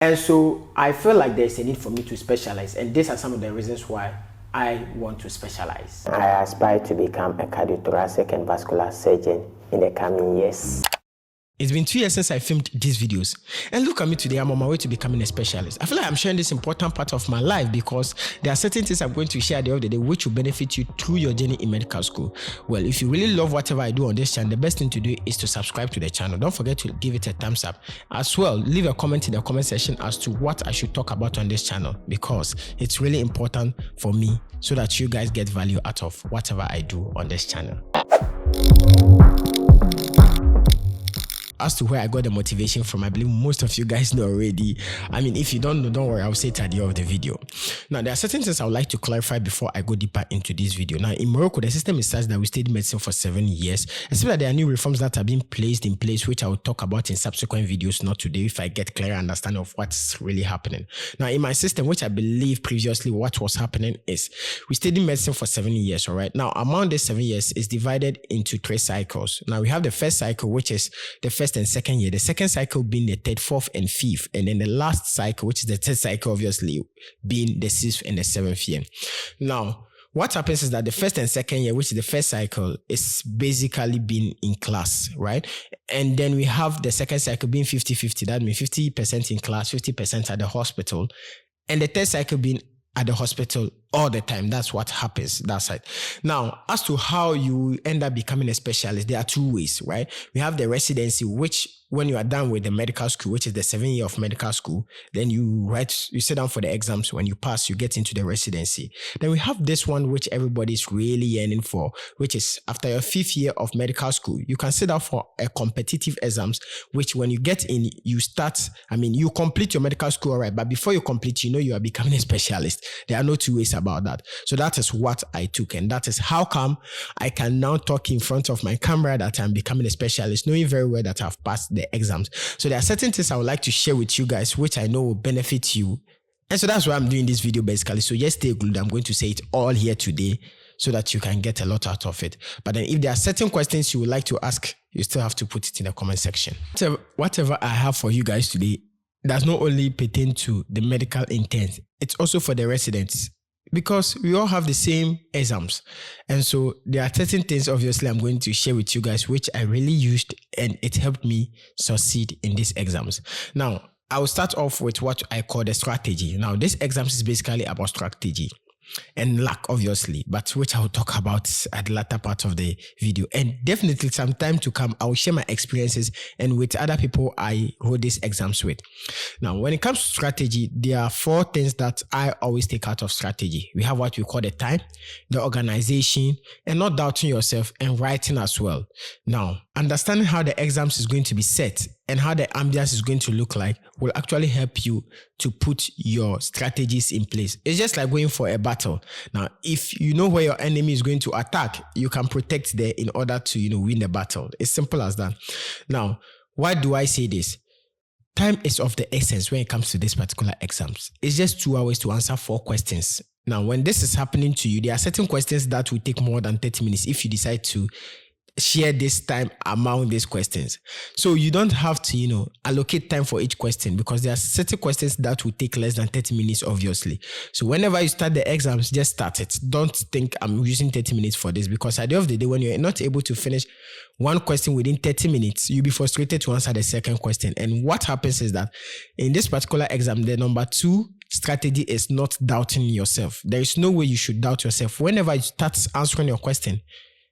And so I feel like there's a need for me to specialize, and these are some of the reasons why I want to specialize. I aspire to become a cardiothoracic and vascular surgeon in the coming years. It's been 2 years since I filmed these videos, and look at me today. I'm on my way to becoming a specialist. I feel like I'm sharing this important part of my life because there are certain things I'm going to share at the end of the day which will benefit you through your journey in medical school. Well, if you really love whatever I do on this channel, the best thing to do is to subscribe to the channel. Don't forget to give it a thumbs up. As well, leave a comment in the comment section as to what I should talk about on this channel, because it's really important for me so that you guys get value out of whatever I do on this channel. As to where I got the motivation from, I believe most of you guys know already. I mean, if you don't know, don't worry, I'll say it at the end of the video. Now, there are certain things I would like to clarify before I go deeper into this video. Now, in Morocco, the system is such that we studied medicine for 7 years, except that there are new reforms that are being placed in place, which I will talk about in subsequent videos, not today, if I get clear understanding of what's really happening. Now, in my system, which I believe previously what was happening is, we studied medicine for 7 years, all right? Now, among these 7 years is divided into 3 cycles. Now, we have the first cycle, which is the first and second year, the second cycle being the third, fourth, and fifth, and then the last cycle, which is the third cycle, obviously being the sixth and the seventh year. Now, what happens is that the first and second year, which is the first cycle, is basically being in class, right? And then we have the second cycle being 50-50. That means 50% in class, 50% at the hospital, and the third cycle being at the hospital all the time. That's what happens that side. Now, as to how you end up becoming a specialist, there are 2 ways, right? We have the residency, which when you are done with the medical school, which is the 7 year of medical school, then you sit down for the exams. When you pass, you get into the residency. Then we have this one, which everybody is really yearning for, which is after your 5th year of medical school, you can sit down for a competitive exams, which when you get in, you start, you complete your medical school, all right, but before you complete, you are becoming a specialist. There are no 2 ways about that. So that is what I took, and that is how come I can now talk in front of my camera that I'm becoming a specialist, knowing very well that I've passed the exams. So there are certain things I would like to share with you guys which I know will benefit you, and so that's why I'm doing this video basically. So just stay glued. I'm going to say it all here today so that you can get a lot out of it. But then if there are certain questions you would like to ask, you still have to put it in the comment section. So whatever I have for you guys today does not only pertain to the medical intent, it's also for the residents, because we all have the same exams. And so there are certain things obviously I'm going to share with you guys which I really used, and it helped me succeed in these exams. Now, I will start off with what I call the strategy. Now, this exams is basically about strategy and luck, obviously, but which I will talk about at the latter part of the video. And definitely some time to come, I will share my experiences and with other people I wrote these exams with. Now, when it comes to strategy, there are 4 things that I always take out of strategy. We have what we call the time, the organization, and not doubting yourself, and writing as well. Now, understanding how the exams is going to be set and how the ambience is going to look like will actually help you to put your strategies in place. It's just like going for a battle. Now, if you know where your enemy is going to attack, you can protect there in order to, win the battle. It's simple as that. Now, why do I say this? Time is of the essence when it comes to this particular exams. It's just 2 hours to answer 4 questions. Now, when this is happening to you, there are certain questions that will take more than 30 minutes if you decide to share this time among these questions. So you don't have to, allocate time for each question, because there are certain questions that will take less than 30 minutes, obviously. So whenever you start the exams, just start it. Don't think I'm using 30 minutes for this, because at the end of the day, when you're not able to finish one question within 30 minutes, you'll be frustrated to answer the second question. And what happens is that in this particular exam, the number 2 strategy is not doubting yourself. There is no way you should doubt yourself. Whenever you start answering your question,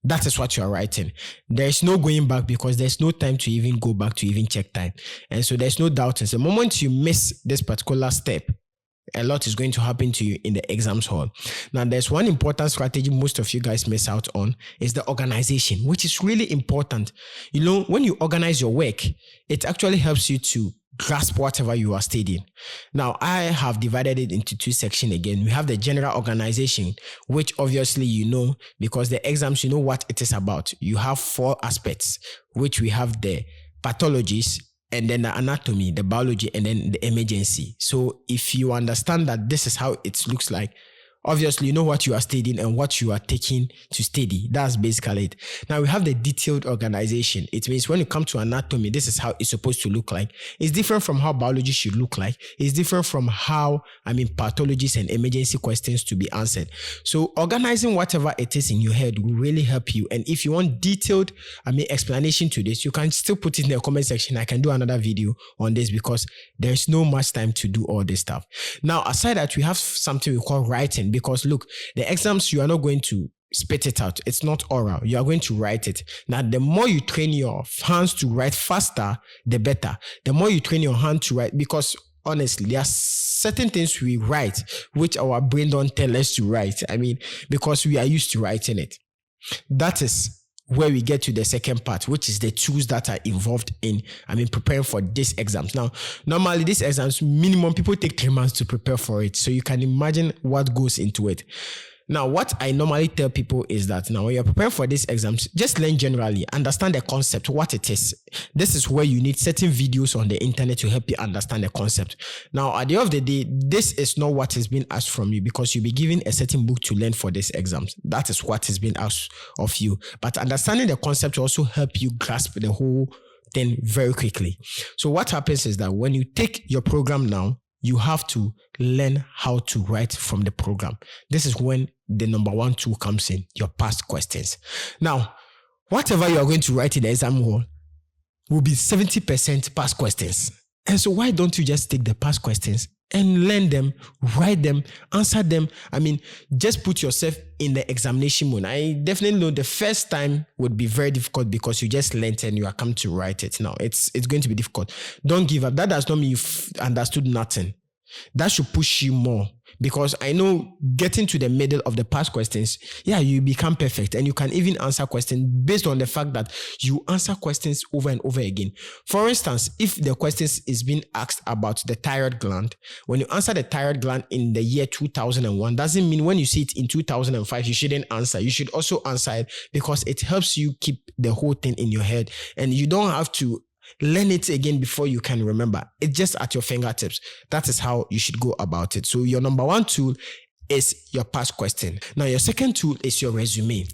that is what you are writing. There is no going back, because there's no time to even go back to even check time. And so there's no doubting. So the moment you miss this particular step, a lot is going to happen to you in the exams hall. Now, there's one important strategy most of you guys miss out on, is the organization, which is really important. When you organize your work, it actually helps you to grasp whatever you are studying. Now, I have divided it into 2 sections again. We have the general organization, which obviously because the exams, what it is about. You have 4 aspects, which we have the pathologies, and then the anatomy, the biology, and then the emergency. So if you understand that this is how it looks like, Obviously, you know what you are studying and what you are taking to study. That's basically it. Now we have the detailed organization. It means when you come to anatomy, this is how it's supposed to look like. It's different from how biology should look like. It's different from how, pathologies and emergency questions to be answered. So organizing whatever it is in your head will really help you. And if you want detailed, explanation to this, you can still put it in the comment section. I can do another video on this because there's no much time to do all this stuff. Now, aside that, we have something we call writing. Because look, the exams, you are not going to spit it out. It's not oral. You are going to write it. Now, the more you train your hands to write faster, the better. The more you train your hand to write, because honestly, there are certain things we write which our brain don't tell us to write. Because we are used to writing it. That is where we get to the second part, which is the tools that are involved in, preparing for these exams. Now, normally these exams, minimum people take 3 months to prepare for it. So you can imagine what goes into it. Now, what I normally tell people is that now when you're preparing for these exams, just learn generally, understand the concept, what it is. This is where you need certain videos on the internet to help you understand the concept. Now, at the end of the day, this is not what has been asked from you because you'll be given a certain book to learn for these exams. That is what has been asked of you. But understanding the concept will also help you grasp the whole thing very quickly. So what happens is that when you take your program now, you have to learn how to write from the program. This is when the number one tool comes in, your past questions. Now, whatever you are going to write in the exam hall will be 70% past questions. And so why don't you just take the past questions and learn them, write them, answer them? Just put yourself in the examination mode. I definitely know the first time would be very difficult because you just learned and you are come to write it. Now, it's going to be difficult. Don't give up. That does not mean you've understood nothing. That should push you more, because I know getting to the middle of the past questions, you become perfect and you can even answer questions based on the fact that you answer questions over and over again. For instance, if the questions is being asked about the thyroid gland, when you answer the thyroid gland in the year 2001, doesn't mean when you see it in 2005, you shouldn't answer. You should also answer it because it helps you keep the whole thing in your head and you don't have to learn it again before you can remember. It's just at your fingertips. That is how you should go about it. So your number one tool is your past question. Now, your second tool is your resume.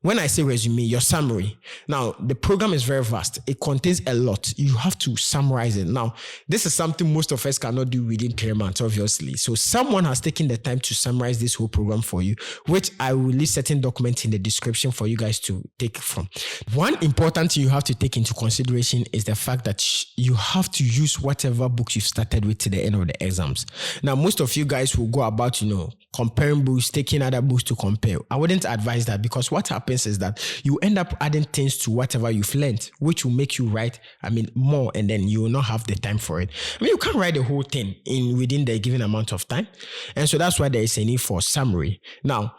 When I say resume, your summary. Now, the program is very vast. It contains a lot. You have to summarize it. Now, this is something most of us cannot do within 3 months, obviously. So someone has taken the time to summarize this whole program for you, which I will leave certain documents in the description for you guys to take from. One important thing you have to take into consideration is the fact that you have to use whatever books you've started with to the end of the exams. Now, most of you guys will go about, comparing books, taking other books to compare. I wouldn't advise that because what happens is that you end up adding things to whatever you've learned, which will make you write, more, and then you will not have the time for it. You can't write the whole thing within the given amount of time. And so that's why there is a need for summary. Now,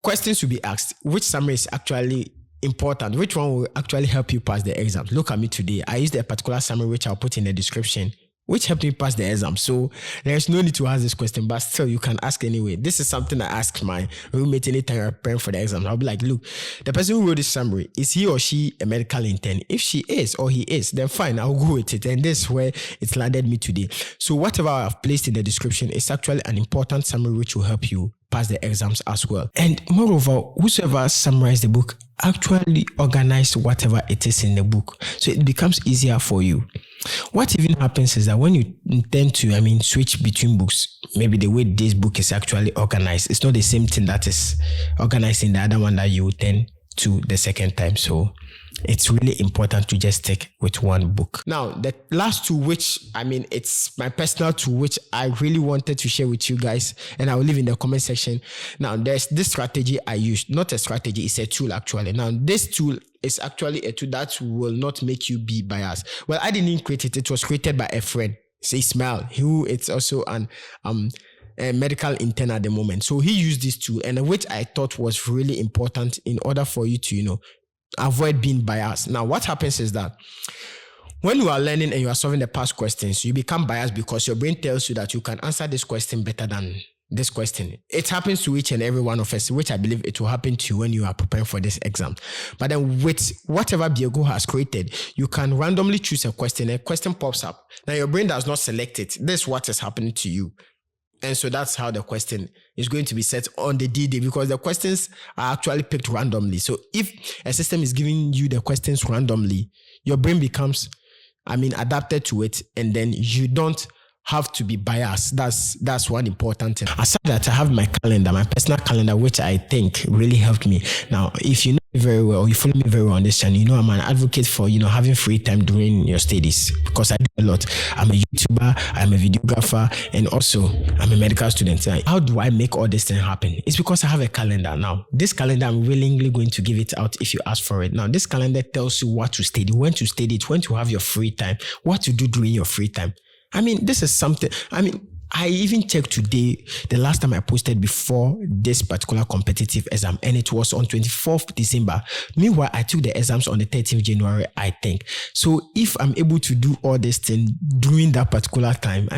questions will be asked. Which summary is actually important? Which one will actually help you pass the exam? Look at me today. I used a particular summary, which I'll put in the description, which helped me pass the exam. So there's no need to ask this question, but still you can ask anyway. This is something I ask my roommate anytime I'm preparing for the exam. I'll be like, look, the person who wrote this summary, is he or she a medical intern? If she is or he is, then fine, I'll go with it. And this is where it's landed me today. So whatever I've placed in the description is actually an important summary which will help you pass the exams as well. And moreover, whosoever summarized the book actually organized whatever it is in the book. So it becomes easier for you. What even happens is that when you intend to, switch between books, maybe the way this book is actually organized, it's not the same thing that is organized in the other one that you tend to the second time. So it's really important to just stick with one book. Now, the last tool, which it's my personal tool, which I really wanted to share with you guys, and I will leave in the comment section. Now, there's this strategy I use, not a strategy, it's a tool actually. Now, this tool is actually a tool that will not make you be biased. Well, I didn't create it. It was created by a friend, Ismail, who it's also a medical intern at the moment. So he used this tool, and which I thought was really important in order for you to, avoid being biased. Now, what happens is that when you are learning and you are solving the past questions, you become biased because your brain tells you that you can answer this question better than this question. It happens to each and every one of us, which I believe it will happen to you when you are preparing for this exam. But then with whatever Diego has created, you can randomly choose a question pops up. Now your brain does not select it. This is what is happening to you. And so that's how the question is going to be set on the D-Day, because the questions are actually picked randomly. So if a system is giving you the questions randomly, your brain becomes, adapted to it, and then you don't have to be biased. That's one important thing. Aside that, I have my calendar, my personal calendar, which I think really helped me. Now, if you know me very well, or you follow me very well on this channel, you know I'm an advocate for, having free time during your studies, because I do a lot. I'm a YouTuber, I'm a videographer, and also I'm a medical student. How do I make all this thing happen? It's because I have a calendar. Now, this calendar, I'm willingly going to give it out if you ask for it. Now, this calendar tells you what to study, when to study it, when to have your free time, what to do during your free time. This is something, I even checked today, the last time I posted before this particular competitive exam, and it was on 24th December. Meanwhile, I took the exams on the 13th January, I think. So if I'm able to do all this thing during that particular time,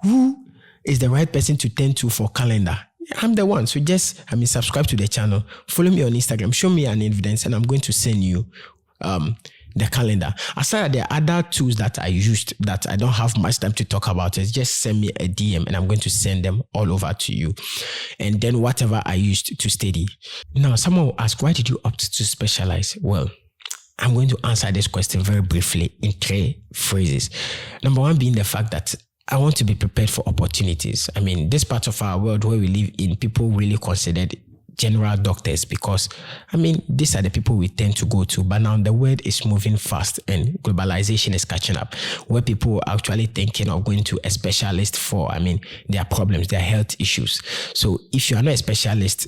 who is the right person to turn to for calendar? I'm the one. So just, subscribe to the channel, follow me on Instagram, show me an evidence, and I'm going to send you, the calendar. Aside, there are other tools that I used that I don't have much time to talk about. It's just send me a DM and I'm going to send them all over to you. And then whatever I used to study. Now, someone will ask, why did you opt to specialize? Well, I'm going to answer this question very briefly in 3 phrases. Number 1 being the fact that I want to be prepared for opportunities. This part of our world where we live in, people really considered general doctors, because these are the people we tend to go to. But now the world is moving fast and globalization is catching up, where people are actually thinking of going to a specialist for their problems, their health issues. So if you are not a specialist,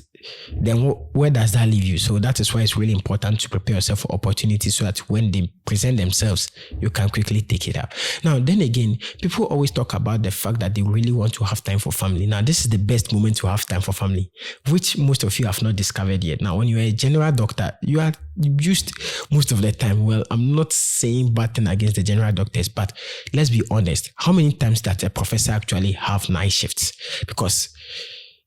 then where does that leave you? So that is why it's really important to prepare yourself for opportunities, so that when they present themselves, you can quickly take it up. Now, then again, people always talk about the fact that they really want to have time for family. Now, this is the best moment to have time for family, which most of you have not discovered yet. Now, when you're a general doctor, you are used most of the time. Well, I'm not saying bad thing against the general doctors, but let's be honest. How many times does a professor actually have night shifts? Because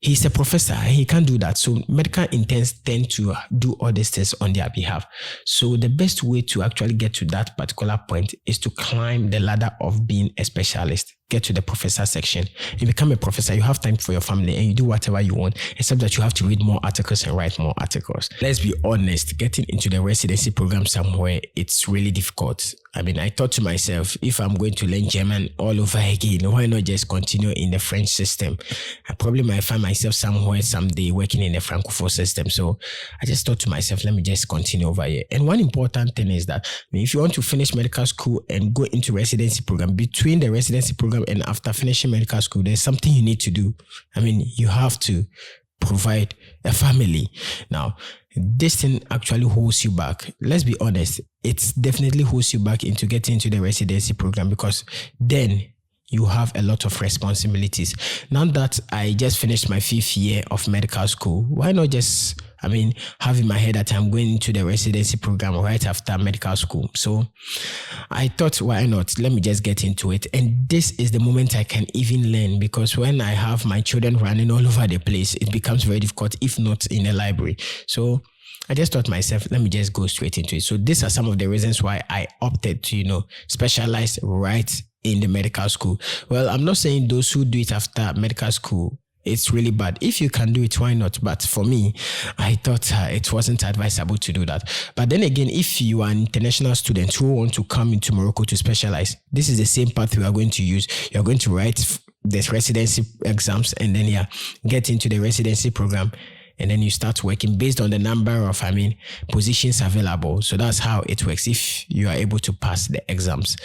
he's a professor and he can't do that. So medical interns tend to do all these things on their behalf. So the best way to actually get to that particular point is to climb the ladder of being a specialist. Get to the professor section. You become a professor, you have time for your family and you do whatever you want, except that you have to read more articles and write more articles. Let's be honest, getting into the residency program somewhere, it's really difficult. I thought to myself, if I'm going to learn German all over again, why not just continue in the French system? I probably might find myself somewhere someday working in the Francophone system. So I just thought to myself, let me just continue over here. And one important thing is that if you want to finish medical school and go into residency program, between the residency program and after finishing medical school, there's something you need to do. You have to provide a family. Now, this thing actually holds you back. Let's be honest, it definitely holds you back into getting into the residency program, because then you have a lot of responsibilities. Now that I just finished my 5th year of medical school, why not just, have in my head that I'm going into the residency program right after medical school? So I thought, why not? Let me just get into it. And this is the moment I can even learn, because when I have my children running all over the place, it becomes very difficult, if not in a library. So I just thought to myself, let me just go straight into it. So these are some of the reasons why I opted to, specialize right in the medical school. Well, I'm not saying those who do it after medical school, it's really bad. If you can do it, why not? But for me, I thought it wasn't advisable to do that. But then again, if you are an international student who want to come into Morocco to specialize, this is the same path we are going to use. You're going to write the residency exams and then get into the residency program. And then you start working based on the number of, positions available. So that's how it works if you are able to pass the exams.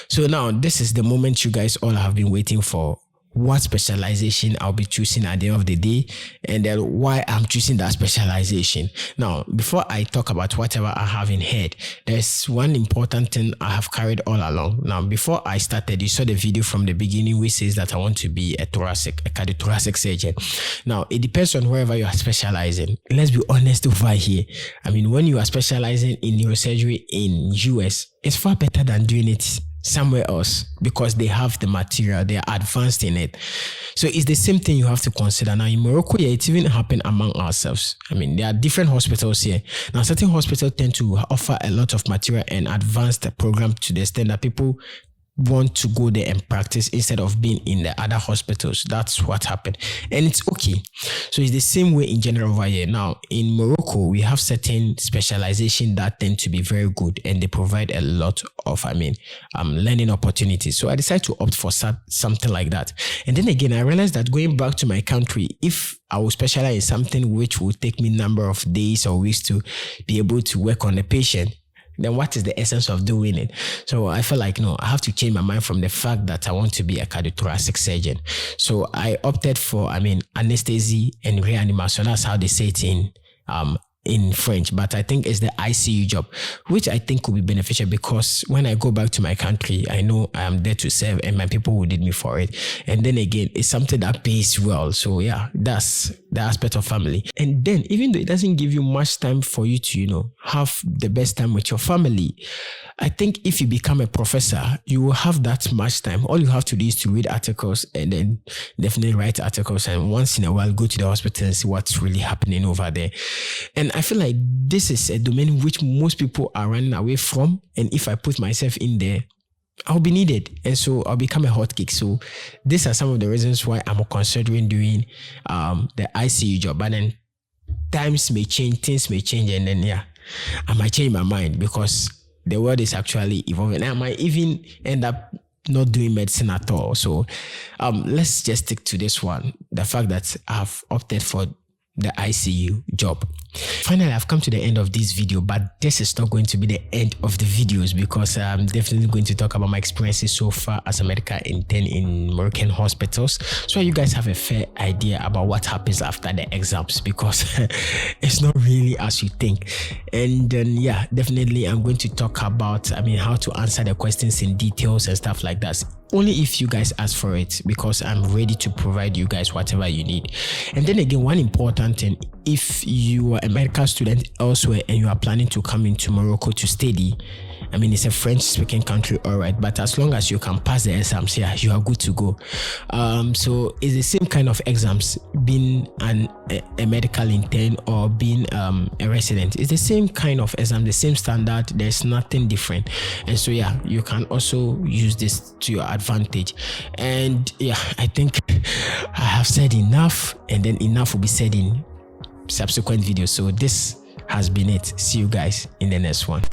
So now this is the moment you guys all have been waiting for. What specialization I'll be choosing at the end of the day, and then why I'm choosing that specialization. Now, before I talk about whatever I have in head, there's one important thing I have carried all along. Now, before I started, you saw the video from the beginning which says that I want to be a cardiothoracic surgeon. Now, it depends on wherever you are specializing. Let's be honest over here. When you are specializing in neurosurgery in US, it's far better than doing it somewhere else, because they have the material, they are advanced in it. So it's the same thing you have to consider. Now in Morocco, it even happened among ourselves. There are different hospitals here. Now certain hospitals tend to offer a lot of material and advanced program to the extent that people want to go there and practice instead of being in the other hospitals. That's what happened. And it's okay. So it's the same way in general over here. Now, in Morocco, we have certain specialization that tend to be very good and they provide a lot of, learning opportunities. So I decided to opt for something like that. And then again, I realized that going back to my country, if I will specialize in something which will take me a number of days or weeks to be able to work on the patient, then what is the essence of doing it? So I felt like, no, I have to change my mind from the fact that I want to be a cardiothoracic surgeon. So I opted for, anesthesia and reanimation. That's how they say it in French, but I think it's the ICU job, which I think could be beneficial because when I go back to my country, I know I am there to serve and my people will need me for it. And then again, it's something that pays well. So yeah, that's the aspect of family. And then even though it doesn't give you much time for you to, have the best time with your family, I think if you become a professor, you will have that much time. All you have to do is to read articles and then definitely write articles and once in a while go to the hospital and see what's really happening over there. And I feel like this is a domain which most people are running away from. And if I put myself in there, I'll be needed. And so I'll become a hotcake. So these are some of the reasons why I'm considering doing the ICU job. But then times may change, things may change. And then, I might change my mind because the world is actually evolving. I might even end up not doing medicine at all. So let's just stick to this one. The fact that I've opted for the ICU job. Finally, I've come to the end of this video, but this is not going to be the end of the videos because I'm definitely going to talk about my experiences so far as a medical intern in Moroccan hospitals, so you guys have a fair idea about what happens after the exams, because it's not really as you think. And then definitely I'm going to talk about how to answer the questions in details and stuff like that, only if you guys ask for it, because I'm ready to provide you guys whatever you need. And then again, one important thing, if you are a medical student elsewhere and you are planning to come into Morocco to study, it's a French-speaking country, all right, but as long as you can pass the exams, you are good to go. So it's the same kind of exams, being a medical intern or being a resident. It's the same kind of exam, the same standard. There's nothing different. And so you can also use this to your advantage. And I think I have said enough, and then enough will be said in subsequent videos. So this has been it. See you guys in the next one.